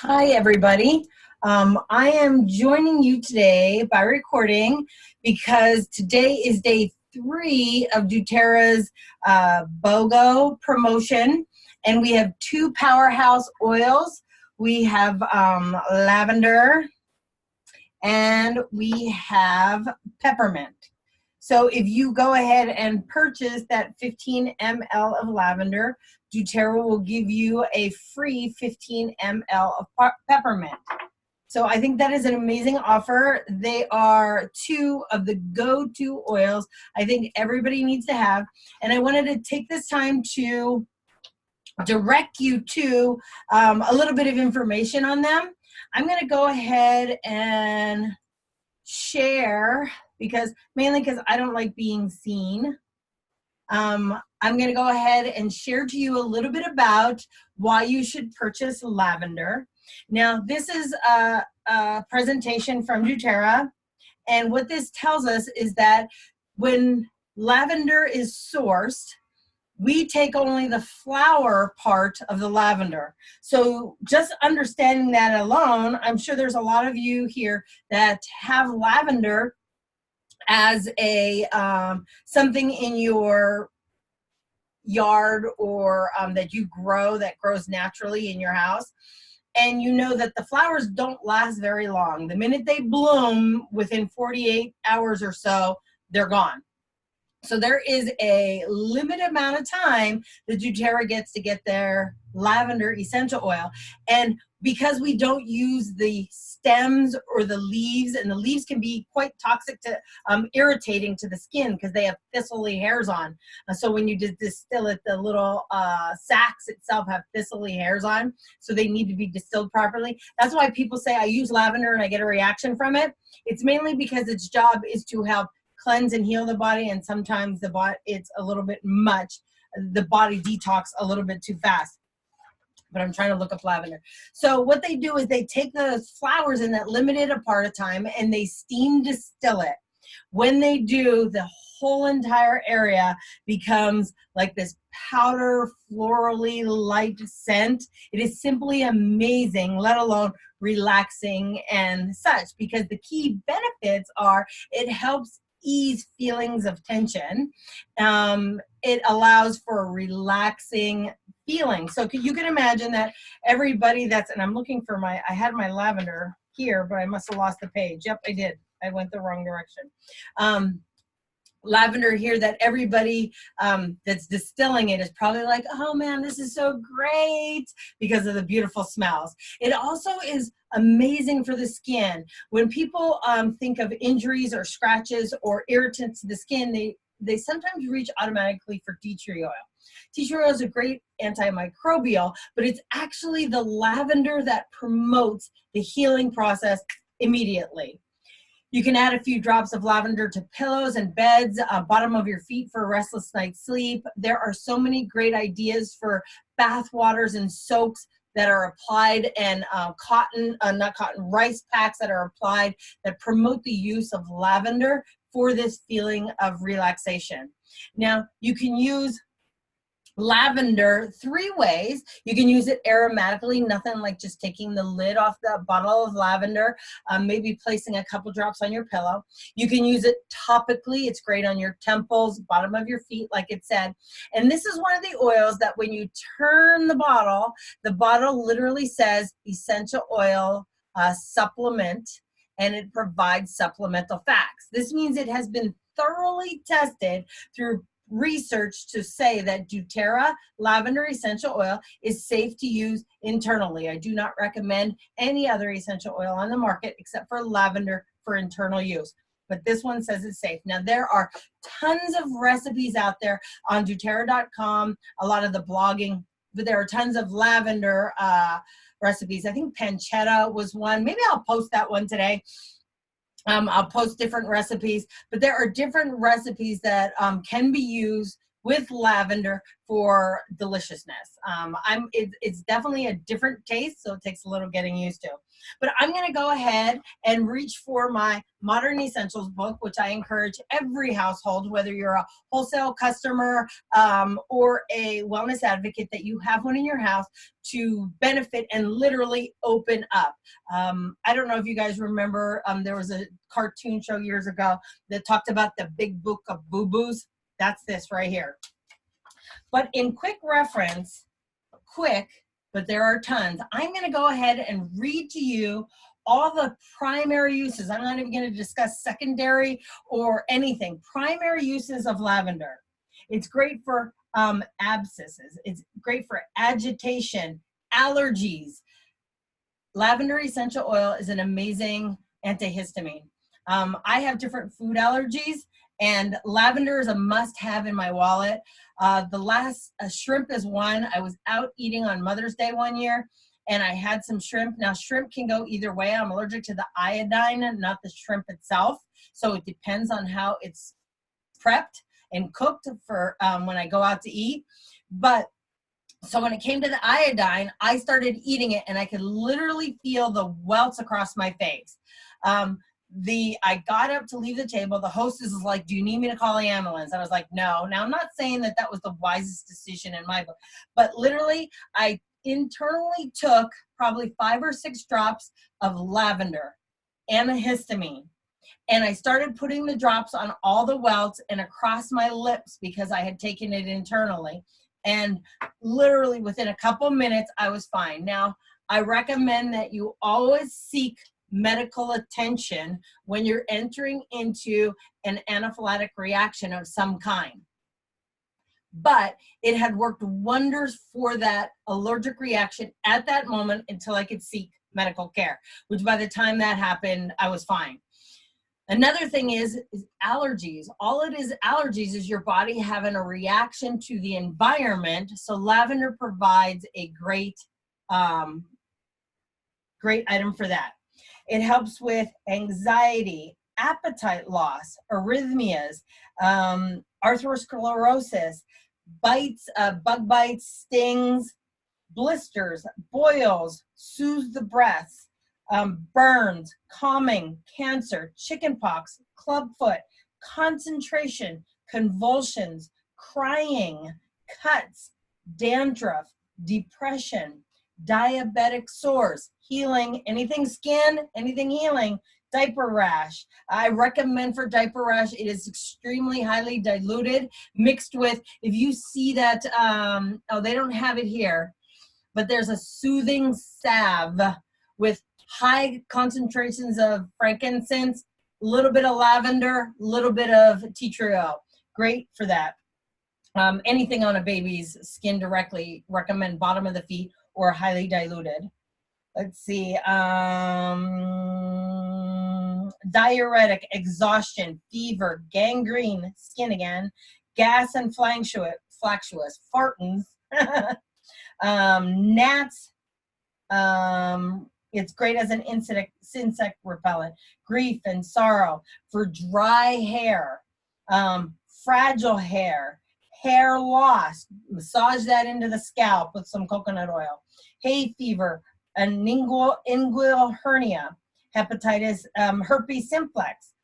Hi, everybody. I am joining you today by recording because today is day 3 of doTERRA's BOGO promotion, and we have 2 powerhouse oils. We have lavender and we have peppermint. So if you go ahead and purchase that 15 ml of lavender, doTERRA will give you a free 15 ml of peppermint. So I think that is an amazing offer. They are 2 of the go-to oils I think everybody needs to have. And I wanted to take this time to direct you to a little bit of information on them. I'm going to go ahead and share mainly because I don't like being seen. I'm going to go ahead and share to you a little bit about why you should purchase lavender. Now, this is a presentation from doTERRA, and what this tells us is that when lavender is sourced, we take only the flower part of the lavender. So just understanding that alone, I'm sure there's a lot of you here that have lavender as a something in your yard or that you grow, that grows naturally in your house. And you know that the flowers don't last very long. The minute they bloom, within 48 hours or so, they're gone. So there is a limited amount of time that doTERRA gets to get their lavender essential oil. And because we don't use the stems or the leaves, and the leaves can be quite toxic to, irritating to the skin because they have thistly hairs on. So when you distill it, the little sacs itself have thistly hairs on, so they need to be distilled properly. That's why people say I use lavender and I get a reaction from it. It's mainly because its job is to help cleanse and heal the body, and sometimes the body, it's a little bit much. The body detox a little bit too fast. But I'm trying to look up lavender. So what they do is they take the flowers in that limited part of time and they steam distill it. When they do, the whole entire area becomes like this powder, florally light scent. It is simply amazing, let alone relaxing and such, because the key benefits are it helps ease feelings of tension. It allows for a relaxing feeling. So you can imagine that everybody and I'm looking for I had my lavender here, but I must have lost the page. Yep, I did. I went the wrong direction. Lavender here, that everybody that's distilling it is probably like, oh man, this is so great, because of the beautiful smells. It also is amazing for the skin. When people think of injuries or scratches or irritants to the skin, they sometimes reach automatically for tea tree oil. Tea tree oil is a great antimicrobial, but it's actually the lavender that promotes the healing process immediately. You can add a few drops of lavender to pillows and beds, bottom of your feet for a restless night's sleep. There are so many great ideas for bath waters and soaks that are applied, and rice packs that are applied that promote the use of lavender for this feeling of relaxation. Now, you can use lavender 3 ways. You can use it aromatically, nothing like just taking the lid off the bottle of lavender, maybe placing a couple drops on your pillow. You can use it topically. It's great on your temples, bottom of your feet, like it said. And this is one of the oils that when you turn the bottle literally says essential oil supplement, and it provides supplemental facts. This means it has been thoroughly tested through research to say that doTERRA lavender essential oil is safe to use internally. I do not recommend any other essential oil on the market except for lavender for internal use, but this one says it's safe. Now, there are tons of recipes out there on doTERRA.com, a lot of the blogging, but there are tons of lavender recipes. I think pancetta was one. Maybe I'll post that one today. I'll post different recipes, but there are different recipes that can be used with lavender for deliciousness. It's definitely a different taste, so it takes a little getting used to. But I'm going to go ahead and reach for my Modern Essentials book, which I encourage every household, whether you're a wholesale customer or a wellness advocate, that you have one in your house to benefit and literally open up. I don't know if you guys remember, there was a cartoon show years ago that talked about the big book of boo-boos. That's this right here. But in quick reference, but there are tons. I'm going to go ahead and read to you all the primary uses. I'm not even going to discuss secondary or anything. Primary uses of lavender. It's great for abscesses. It's great for agitation, allergies. Lavender essential oil is an amazing antihistamine. I have different food allergies, and lavender is a must-have in my wallet. The last shrimp is one. I was out eating on Mother's Day one year, and I had some shrimp. Now, shrimp can go either way. I'm allergic to the iodine, not the shrimp itself. So it depends on how it's prepped and cooked for when I go out to eat. But so when it came to the iodine, I started eating it, and I could literally feel the welts across my face. I got up to leave the table. The hostess was like, "Do you need me to call the ambulance?" I was like, "No." Now, I'm not saying that that was the wisest decision in my book, but literally, I internally took probably 5 or 6 drops of lavender, antihistamine, and I started putting the drops on all the welts and across my lips because I had taken it internally. And literally within a couple minutes, I was fine. Now, I recommend that you always seek medical attention when you're entering into an anaphylactic reaction of some kind. But it had worked wonders for that allergic reaction at that moment until I could seek medical care, which by the time that happened, I was fine. Another thing is allergies. All it is, allergies, is your body having a reaction to the environment. So lavender provides a great item for that. It helps with anxiety, appetite loss, arrhythmias, arthrosclerosis, bites, bug bites, stings, blisters, boils, soothes the breath, burns, calming, cancer, chickenpox, clubfoot, concentration, convulsions, crying, cuts, dandruff, depression, diabetic sores, healing, anything skin, anything healing, diaper rash. I recommend for diaper rash, it is extremely highly diluted, mixed with, if you see that, oh, they don't have it here, but there's a soothing salve with high concentrations of frankincense, a little bit of lavender, a little bit of tea tree oil. Great for that. Anything on a baby's skin directly, recommend bottom of the feet or highly diluted. Let's see. Diuretic, exhaustion, fever, gangrene, skin again, gas and flaxuous, fartins, gnats. It's great as an insect repellent. Grief and sorrow, for dry hair, fragile hair, hair loss. Massage that into the scalp with some coconut oil. Hay fever, inguinal hernia, hepatitis, herpes simplex.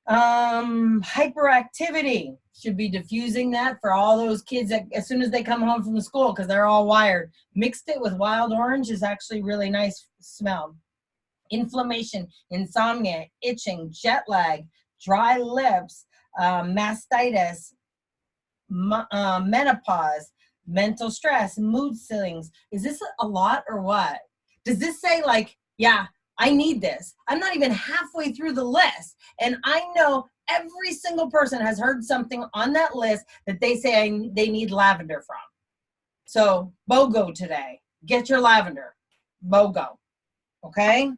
Hyperactivity, should be diffusing that for all those kids that as soon as they come home from school, because they're all wired. Mixed it with wild orange is actually really nice smell. Inflammation, insomnia, itching, jet lag, dry lips, mastitis, menopause, mental stress, mood swings. Is this a lot or what? Does this say like, yeah, I need this? I'm not even halfway through the list, and I know every single person has heard something on that list that they say they need lavender from. So BOGO today, get your lavender, BOGO, okay?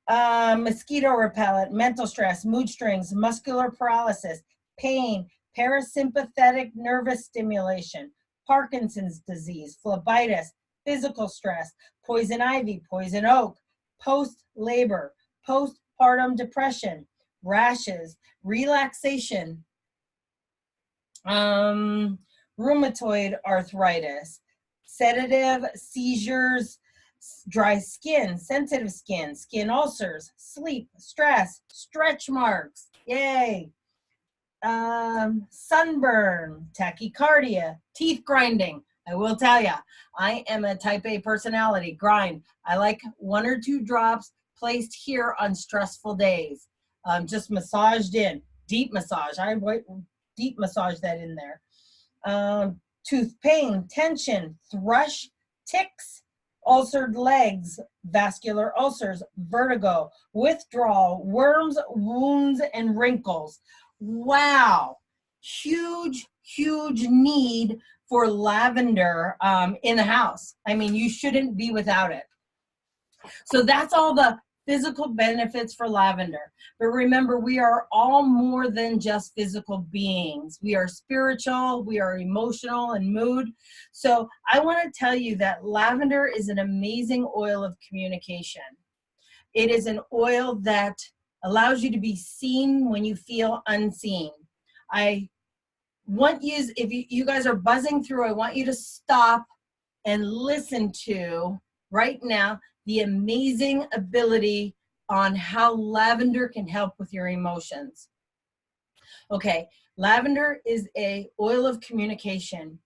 Mosquito repellent, mental stress, mood swings, muscular paralysis, pain, parasympathetic nervous stimulation, Parkinson's disease, phlebitis, physical stress, poison ivy, poison oak, post-labor, postpartum depression, rashes, relaxation, um, rheumatoid arthritis, sedative, seizures, dry skin, sensitive skin, skin ulcers, sleep, stress, stretch marks, yay, sunburn, tachycardia, teeth grinding. I will tell you, I am a type A personality, grind. I like 1 or 2 drops placed here on stressful days, just massaged in, deep massage. Deep massage that in there. Tooth pain, tension, thrush, ticks, ulcered legs, vascular ulcers, vertigo, withdrawal, worms, wounds, and wrinkles. Wow, huge, huge need for lavender in the house. I mean, you shouldn't be without it. So that's all the physical benefits for lavender. But remember, we are all more than just physical beings. We are spiritual, we are emotional and mood. So I want to tell you that lavender is an amazing oil of communication. It is an oil that allows you to be seen when you feel unseen. I want you, if you guys are buzzing through, I want you to stop and listen to right now the amazing ability on how lavender can help with your emotions. Okay, lavender is a oil of communication.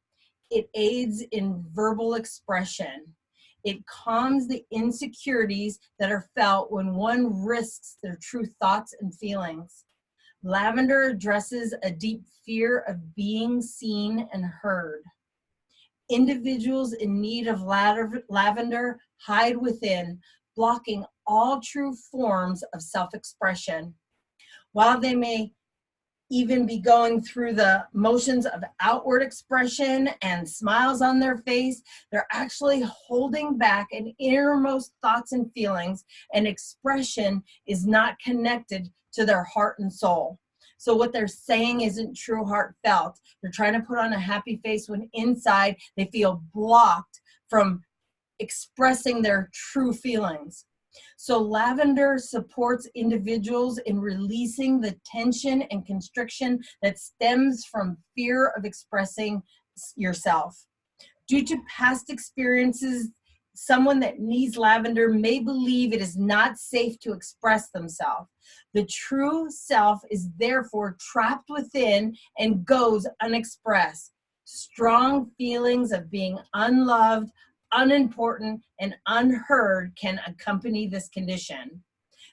It aids in verbal expression. It calms the insecurities that are felt when one risks their true thoughts and feelings. Lavender addresses a deep fear of being seen and heard. Individuals in need of lavender hide within, blocking all true forms of self-expression. While they may even be going through the motions of outward expression and smiles on their face, they're actually holding back an innermost thoughts and feelings, and expression is not connected to their heart and soul. So what they're saying isn't true heartfelt. They're trying to put on a happy face when inside they feel blocked from expressing their true feelings. So lavender supports individuals in releasing the tension and constriction that stems from fear of expressing yourself. Due to past experiences, someone that needs lavender may believe it is not safe to express themselves. The true self is therefore trapped within and goes unexpressed. Strong feelings of being unloved, unimportant, and unheard can accompany this condition.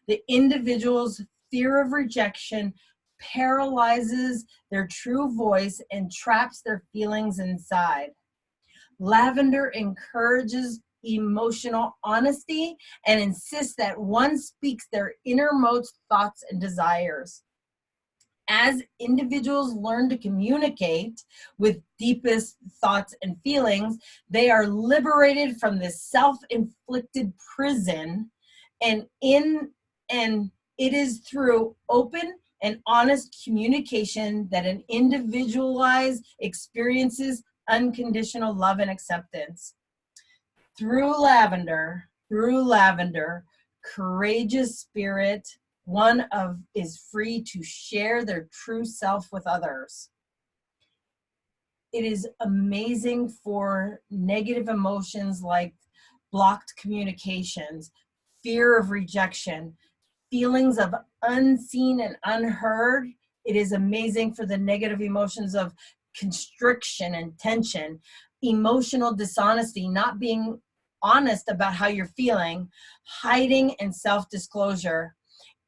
The individual's fear of rejection paralyzes their true voice and traps their feelings inside. Lavender encourages emotional honesty and insists that one speaks their innermost thoughts and desires. As individuals learn to communicate with deepest thoughts and feelings, they are liberated from this self-inflicted prison, and it is through open and honest communication that an individualized experiences unconditional love and acceptance. Through lavender, courageous spirit, is free to share their true self with others. It is amazing for negative emotions like blocked communications, fear of rejection, feelings of unseen and unheard. It is amazing for the negative emotions of constriction and tension, emotional dishonesty, not being honest about how you're feeling, hiding, and self-disclosure.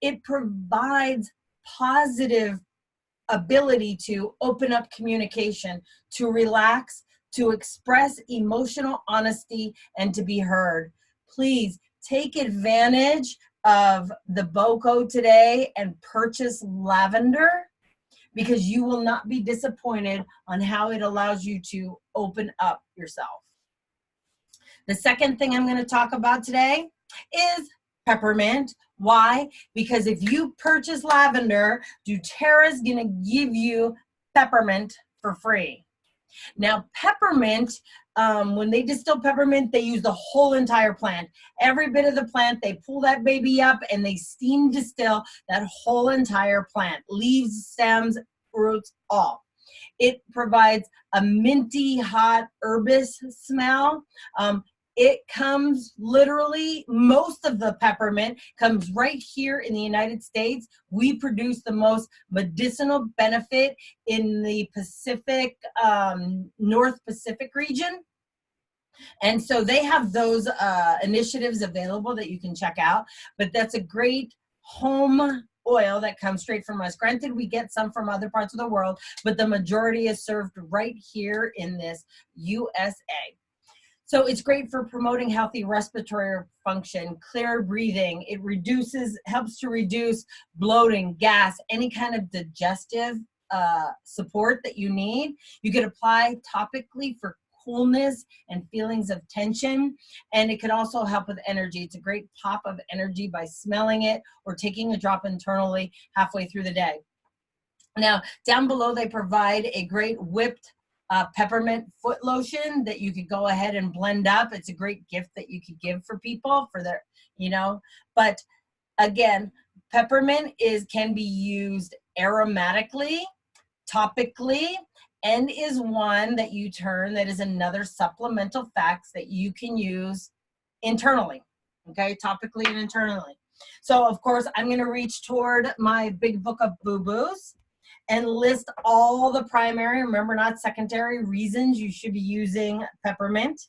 It provides positive ability to open up communication, to relax, to express emotional honesty, and to be heard. Please take advantage of the BOGO today and purchase lavender, because you will not be disappointed on how it allows you to open up yourself. The second thing I'm going to talk about today is peppermint. Why? Because if you purchase lavender, doTERRA is going to give you peppermint for free. Now, peppermint, when they distill peppermint, they use the whole entire plant. Every bit of the plant, they pull that baby up and they steam distill that whole entire plant. Leaves, stems, roots, all. It provides a minty, hot, herbaceous smell. It comes literally, most of the peppermint comes right here in the United States. We produce the most medicinal benefit in the Pacific, North Pacific region. And so they have those initiatives available that you can check out. But that's a great home oil that comes straight from us. Granted, we get some from other parts of the world, but the majority is served right here in this USA. So it's great for promoting healthy respiratory function, clear breathing. It helps to reduce bloating, gas, any kind of digestive support that you need. You could apply topically for coolness and feelings of tension, and it can also help with energy. It's a great pop of energy by smelling it or taking a drop internally halfway through the day. Now, down below, they provide a great whipped peppermint foot lotion that you could go ahead and blend up. It's a great gift that you could give for people for their, but again, peppermint can be used aromatically, topically, and is one that that is another supplemental facts that you can use internally, okay, topically and internally. So of course, I'm gonna reach toward my big book of boo-boos and list all the primary, remember not secondary, reasons you should be using peppermint.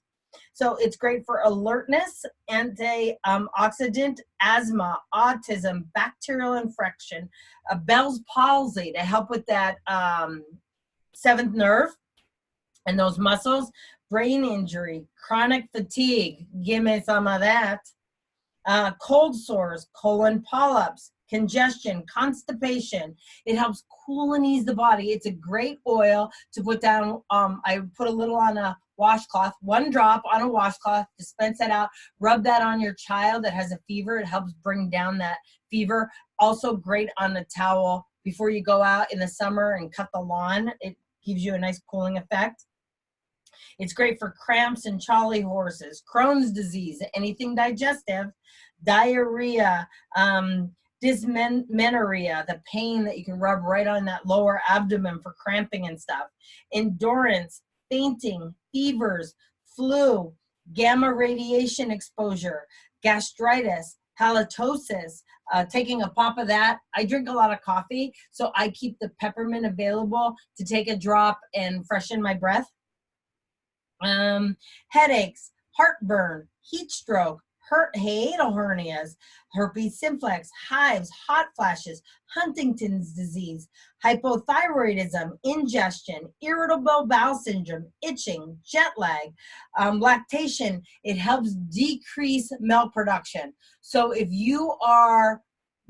So it's great for alertness, antioxidant, asthma, autism, bacterial infection, Bell's palsy to help with that seventh nerve and those muscles, brain injury, chronic fatigue, give me some of that, cold sores, colon polyps, congestion, constipation. It helps cool and ease the body. It's a great oil to put down. I put a little on a washcloth, 1 drop on a washcloth, dispense that out, rub that on your child that has a fever. It helps bring down that fever. Also great on the towel before you go out in the summer and cut the lawn. It gives you a nice cooling effect. It's great for cramps and Charlie horses, Crohn's disease, anything digestive, diarrhea, dysmenorrhea, the pain that you can rub right on that lower abdomen for cramping and stuff, endurance, fainting, fevers, flu, gamma radiation exposure, gastritis, halitosis, taking a pop of that. I drink a lot of coffee, so I keep the peppermint available to take a drop and freshen my breath. Headaches, heartburn, heat stroke, hiatal hernias, herpes simplex, hives, hot flashes, Huntington's disease, hypothyroidism, indigestion, irritable bowel syndrome, itching, jet lag, lactation. It helps decrease milk production. So if you are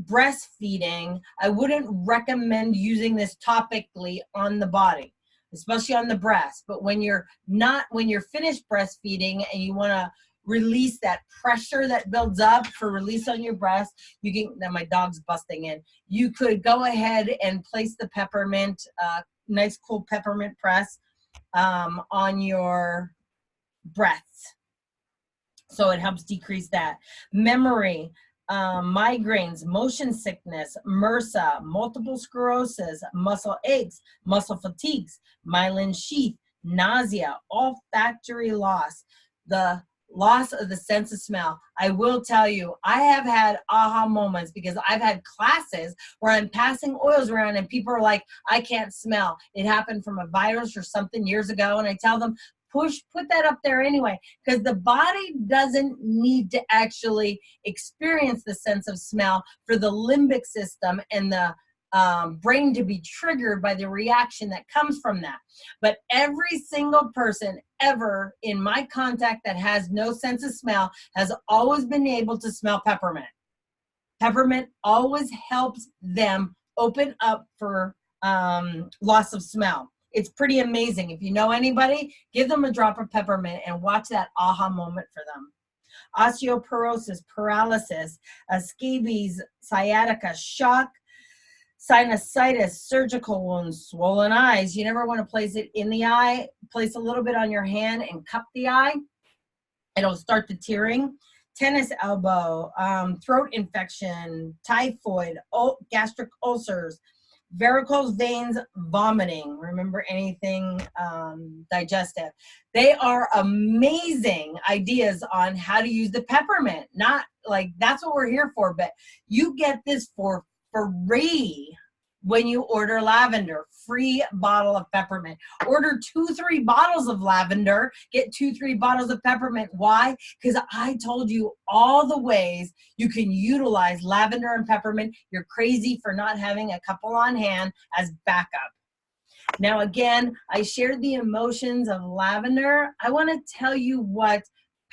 breastfeeding, I wouldn't recommend using this topically on the body, especially on the breast. But when you're finished breastfeeding and you want to release that pressure that builds up for release on your breast, now my dog's busting in, you could go ahead and place the peppermint, nice cool peppermint press on your breasts. So it helps decrease that. Memory, migraines, motion sickness, MRSA, multiple sclerosis, muscle aches, muscle fatigues, myelin sheath, nausea, olfactory loss, the loss of the sense of smell. I will tell you, I have had aha moments because I've had classes where I'm passing oils around and people are like, I can't smell. It happened from a virus or something years ago. And I tell them, put that up there anyway, because the body doesn't need to actually experience the sense of smell for the limbic system and the brain to be triggered by the reaction that comes from that. But every single person ever in my contact that has no sense of smell has always been able to smell peppermint. Peppermint always helps them open up for loss of smell. It's pretty amazing. If you know anybody, give them a drop of peppermint and watch that aha moment for them. Osteoporosis, paralysis, scabies, sciatica, shock, sinusitis, surgical wounds, swollen eyes. You never want to place it in the eye. Place a little bit on your hand and cup the eye. It'll start the tearing. Tennis elbow, throat infection, typhoid, gastric ulcers, varicose veins, vomiting. Remember anything digestive. They are amazing ideas on how to use the peppermint. Not like that's what we're here for, but you get this for free when you order lavender. Free bottle of peppermint. Order 2-3 bottles of lavender, get 2-3 bottles of peppermint. Why? Because I told you all the ways you can utilize lavender and peppermint. You're crazy for not having a couple on hand as backup. Now again, I shared the emotions of lavender. I want to tell you what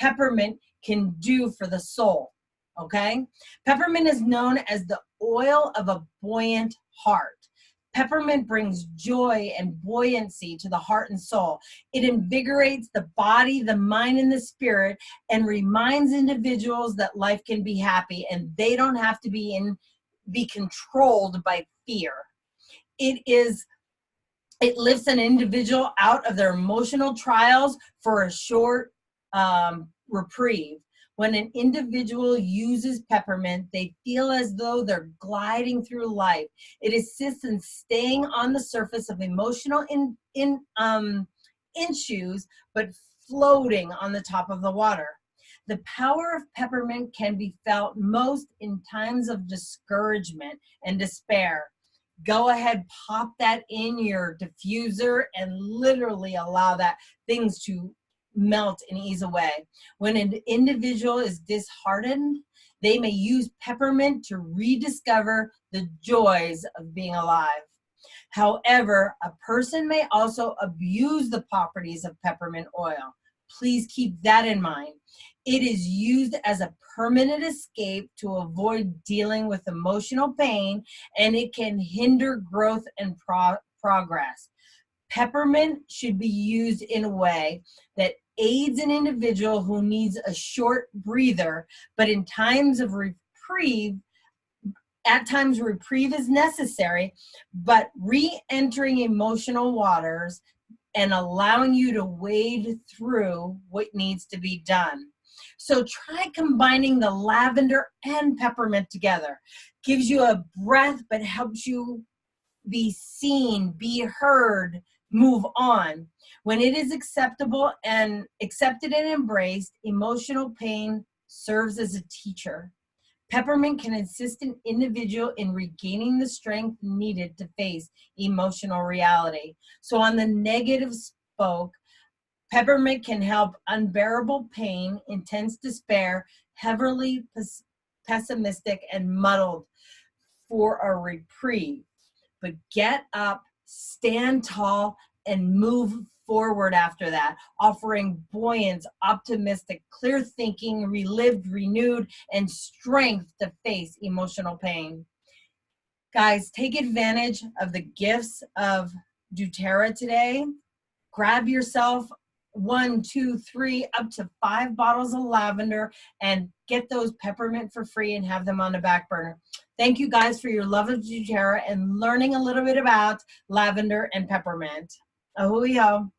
peppermint can do for the soul. Okay? Peppermint is known as the oil of a buoyant heart. Peppermint brings joy and buoyancy to the heart and soul. It invigorates the body, the mind, and the spirit, and reminds individuals that life can be happy and they don't have to be controlled by fear. It lifts an individual out of their emotional trials for a short reprieve. When an individual uses peppermint, they feel as though they're gliding through life. It assists in staying on the surface of emotional issues, but floating on the top of the water. The power of peppermint can be felt most in times of discouragement and despair. Go ahead, pop that in your diffuser and literally allow that things to melt and ease away. When an individual is disheartened, they may use peppermint to rediscover the joys of being alive. However, a person may also abuse the properties of peppermint oil. Please keep that in mind. It is used as a permanent escape to avoid dealing with emotional pain, and it can hinder growth and progress. Peppermint should be used in a way that aids an individual who needs a short breather, but in times of reprieve, at times reprieve is necessary, but re-entering emotional waters and allowing you to wade through what needs to be done. So try combining the lavender and peppermint together. Gives you a breath, but helps you be seen, be heard, move on. When it is accepted and embraced, emotional pain serves as a teacher. Peppermint can assist an individual in regaining the strength needed to face emotional reality. So on the negative spoke, peppermint can help unbearable pain, intense despair, heavily pessimistic, and muddled for a reprieve. But get up, stand tall, and move forward after that, offering buoyance, optimistic, clear thinking, relived, renewed, and strength to face emotional pain. Guys, take advantage of the gifts of doTERRA today. Grab yourself 1, 2, 3, up to 5 bottles of lavender and get those peppermint for free and have them on the back burner. Thank you guys for your love of doTERRA and learning a little bit about lavender and peppermint. Ahui ho.